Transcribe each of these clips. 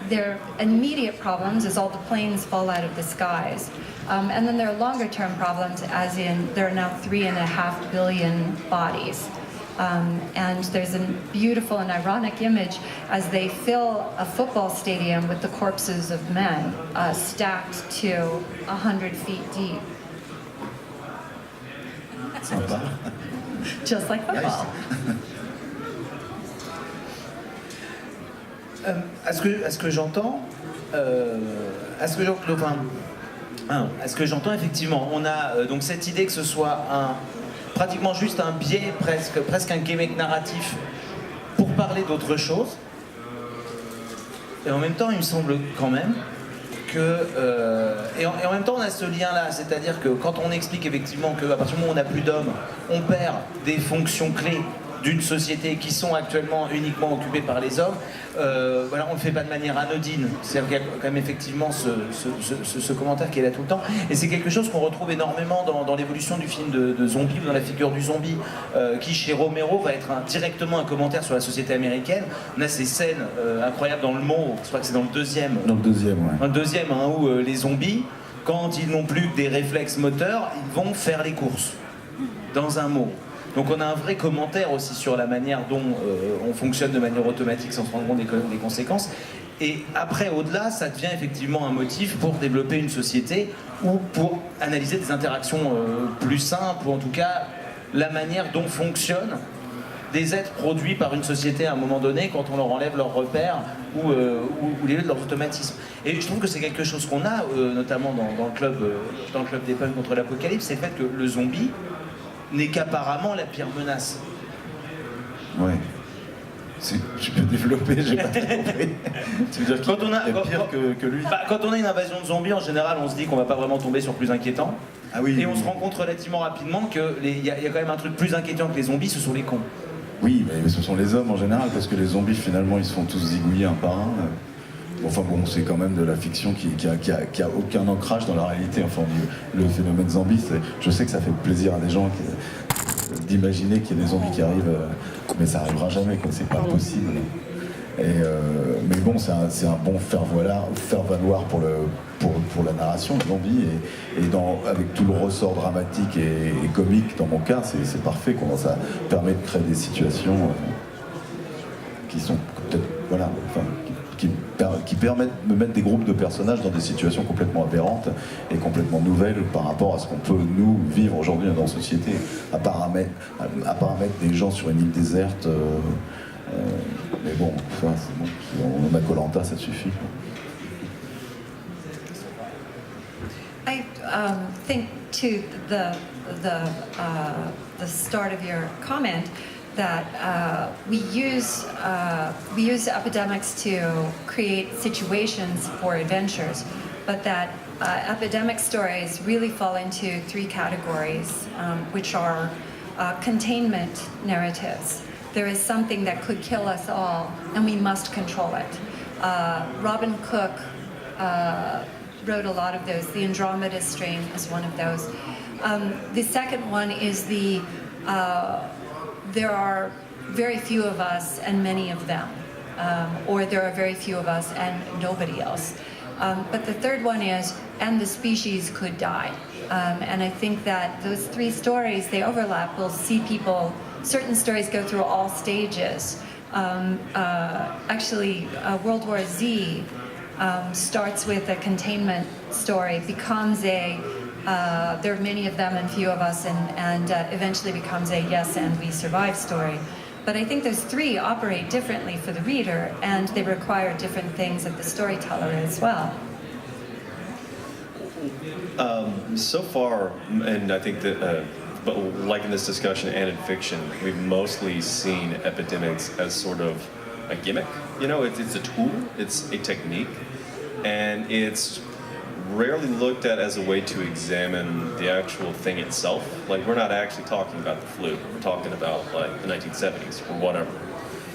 their immediate problems is all the planes fall out of the skies. And then there are longer term problems, as in there are now 3.5 billion bodies. And there's a beautiful and ironic image as they fill a football stadium with the corpses of men stacked to 100 feet deep. Sympa. Just like football. À ce que j'entends, effectivement, on a donc cette idée que ce soit pratiquement juste un biais, presque un gimmick narratif pour parler d'autre chose. Et en même temps, il me semble quand même que... et en même temps, on a ce lien-là, c'est-à-dire que quand on explique effectivement qu'à partir du moment où on n'a plus d'hommes, on perd des fonctions clés d'une société qui sont actuellement uniquement occupées par les hommes, voilà, on ne le fait pas de manière anodine. C'est-à-dire qu'il y a quand même effectivement ce commentaire qui est là tout le temps. Et c'est quelque chose qu'on retrouve énormément dans l'évolution du film de zombie, ou dans la figure du zombie, qui chez Romero va être directement un commentaire sur la société américaine. On a ces scènes incroyables dans Le Mont, je crois que c'est dans le deuxième. Dans le deuxième, ouais. Dans le deuxième, hein, où les zombies, quand ils n'ont plus que des réflexes moteurs, ils vont faire les courses dans un mot. Donc on a un vrai commentaire aussi sur la manière dont on fonctionne de manière automatique sans se rendre compte des conséquences. Et après, au-delà, ça devient effectivement un motif pour développer une société ou pour analyser des interactions plus simples, ou en tout cas la manière dont fonctionnent des êtres produits par une société à un moment donné quand on leur enlève leurs repères ou les lieux de leurs automatismes. Et je trouve que c'est quelque chose qu'on a, notamment dans le club des punks contre l'apocalypse, c'est le fait que le zombie n'est qu'apparemment la pire menace. Ouais. Tu peux développer, j'ai pas compris. Tu veux dire qu'il est pire que lui? Quand on a une invasion de zombies, en général, on se dit qu'on va pas vraiment tomber sur plus inquiétant. Ah oui. Et on se rend compte relativement rapidement qu'il y a quand même un truc plus inquiétant que les zombies, ce sont les cons. Oui, mais ce sont les hommes en général, parce que les zombies, finalement, ils se font tous zigouiller un par un. Enfin bon, c'est quand même de la fiction qui a aucun ancrage dans la réalité. Enfin, le phénomène zombie, je sais que ça fait plaisir à des gens d'imaginer qu'il y a des zombies qui arrivent, mais ça arrivera jamais, quoi. C'est pas possible. Mais bon, c'est un bon faire-valoir pour la narration, le zombie, et avec tout le ressort dramatique et comique, dans mon cas, c'est parfait, quoi. Ça permet de créer des situations qui sont peut-être, voilà, enfin, qui permettent de mettre des groupes de personnages dans des situations complètement aberrantes et complètement nouvelles par rapport à ce qu'on peut, nous, vivre aujourd'hui dans la société. À part mettre des gens sur une île déserte, mais bon, enfin, c'est bon, on a Koh-Lanta, ça suffit. I think to the start of your comment, that we use epidemics to create situations for adventures, but that epidemic stories really fall into three categories, which are containment narratives. There is something that could kill us all, and we must control it. Robin Cook wrote a lot of those. The Andromeda strain is one of those. The second one is there are very few of us and many of them, or there are very few of us and nobody else. But the third one is, and the species could die. And I think that those three stories, they overlap. We'll see certain stories go through all stages. Actually, World War Z starts with a containment story, becomes there are many of them and few of us, and eventually becomes a yes and we survive story. But I think those three operate differently for the reader, and they require different things of the storyteller as well. So far, and I think that, but like in this discussion and in fiction, we've mostly seen epidemics as sort of a gimmick. You know, it's a tool, it's a technique, and it's rarely looked at as a way to examine the actual thing itself. Like, we're not actually talking about the flu, we're talking about like the 1970s or whatever.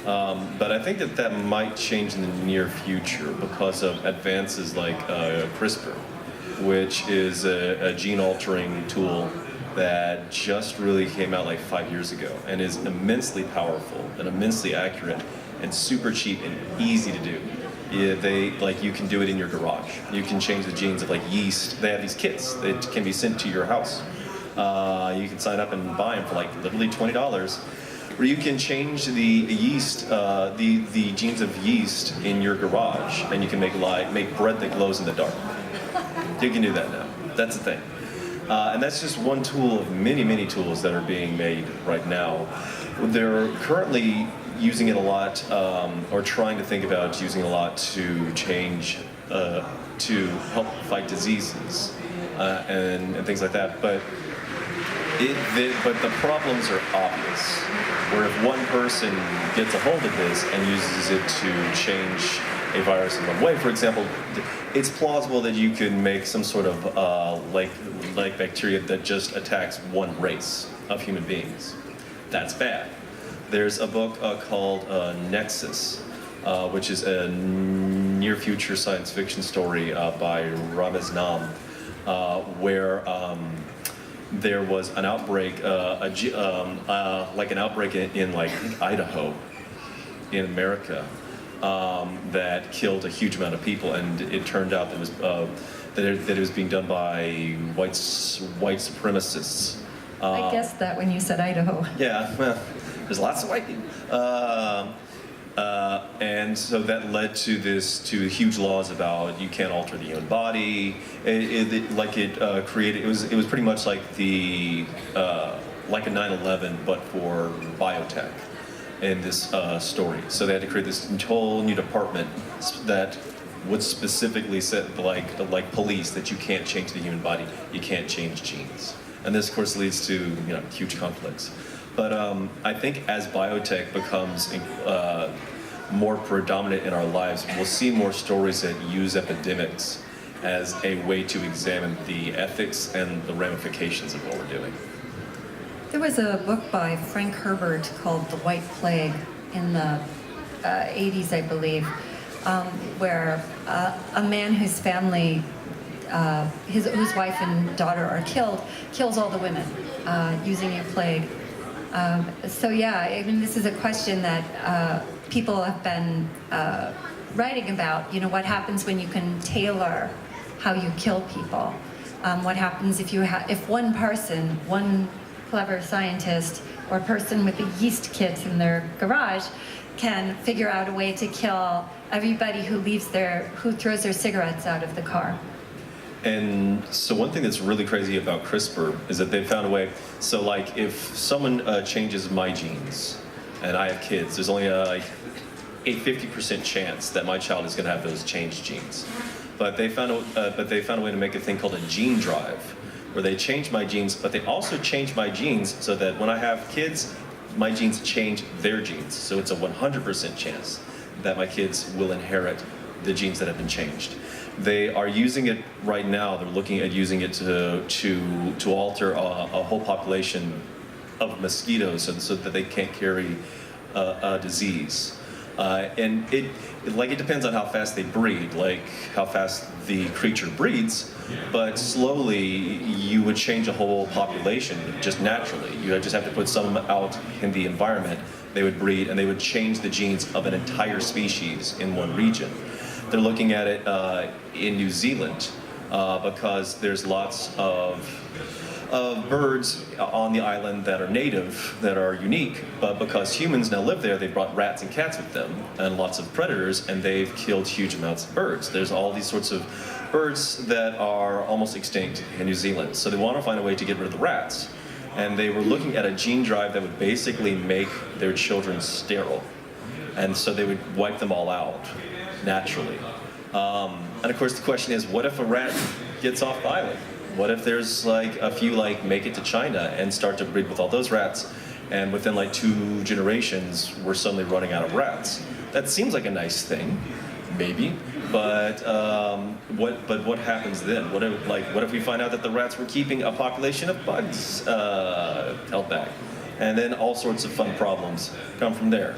But I think that might change in the near future because of advances like CRISPR, which is a gene-altering tool that just really came out like 5 years ago and is immensely powerful and immensely accurate and super cheap and easy to do. Yeah, you can do it in your garage. You can change the genes of like yeast. They have these kits that can be sent to your house. You can sign up and buy them for like literally $20, where you can change the yeast, the genes of yeast in your garage, and you can make bread that glows in the dark. You can do that now. That's the thing. And that's just one tool of many, many tools that are being made right now. They're currently using it a lot, or trying to think about using it a lot to change, to help fight diseases and things like that. But the problems are obvious. Where if one person gets a hold of this and uses it to change a virus in one way, for example, it's plausible that you can make some sort of like bacteria that just attacks one race of human beings. That's bad. There's a book called Nexus, which is a near-future science fiction story by Ramez Nam, where there was an outbreak, like an outbreak in like Idaho, in America, that killed a huge amount of people, and it turned out that it was being done by white supremacists. I guessed that when you said Idaho. Yeah, well, there's lots of white people. And so that led to huge laws about you can't alter the human body. It was pretty much like like a 9/11, but for biotech in this story. So they had to create this whole new department that would specifically set like police that you can't change the human body, you can't change genes. And this, of course, leads to huge conflicts. But I think as biotech becomes more predominant in our lives, we'll see more stories that use epidemics as a way to examine the ethics and the ramifications of what we're doing. There was a book by Frank Herbert called The White Plague in the 80s, I believe, where a man whose family, whose wife and daughter are killed, kills all the women using a plague. So yeah, I mean, this is a question that people have been writing about. What happens when you can tailor how you kill people? What happens if one person, one clever scientist or person with a yeast kit in their garage can figure out a way to kill everybody who throws their cigarettes out of the car? And so one thing that's really crazy about CRISPR is that they found a way. So like if someone changes my genes and I have kids, there's only a 50% chance that my child is going to have those changed genes. But they found a way to make a thing called a gene drive, where they change my genes, but they also change my genes so that when I have kids, my genes change their genes. So it's a 100% chance that my kids will inherit the genes that have been changed. They are using it right now. They're looking at using it to alter a whole population of mosquitoes so that they can't carry a disease. And it depends on how fast they breed, like how fast the creature breeds. But slowly, you would change a whole population just naturally. You would just have to put some out in the environment. They would breed, and they would change the genes of an entire species in one region. They're looking at it in New Zealand because there's lots of birds on the island that are native, that are unique, but because humans now live there, they brought rats and cats with them and lots of predators, and they've killed huge amounts of birds. There's all these sorts of birds that are almost extinct in New Zealand. So they want to find a way to get rid of the rats. And they were looking at a gene drive that would basically make their children sterile. And so they would wipe them all out naturally. And of course the question is, what if a rat gets off the island? What if there's like a few make it to China and start to breed with all those rats, and within like 2 generations we're suddenly running out of rats? That seems like a nice thing, maybe, but what happens then? What if we find out that the rats were keeping a population of bugs held back, and then all sorts of fun problems come from there.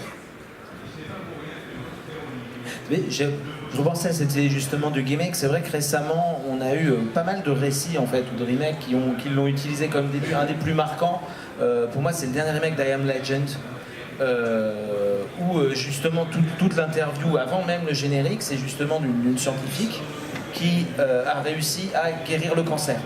Je repensais, c'était justement du gimmick. C'est vrai que récemment, on a eu pas mal de récits en fait, ou de remakes qui l'ont utilisé comme début. Un des plus marquants, pour moi, c'est le dernier remake d'I Am Legend, où justement toute l'interview, avant même le générique, c'est justement d'une scientifique qui a réussi à guérir le cancer.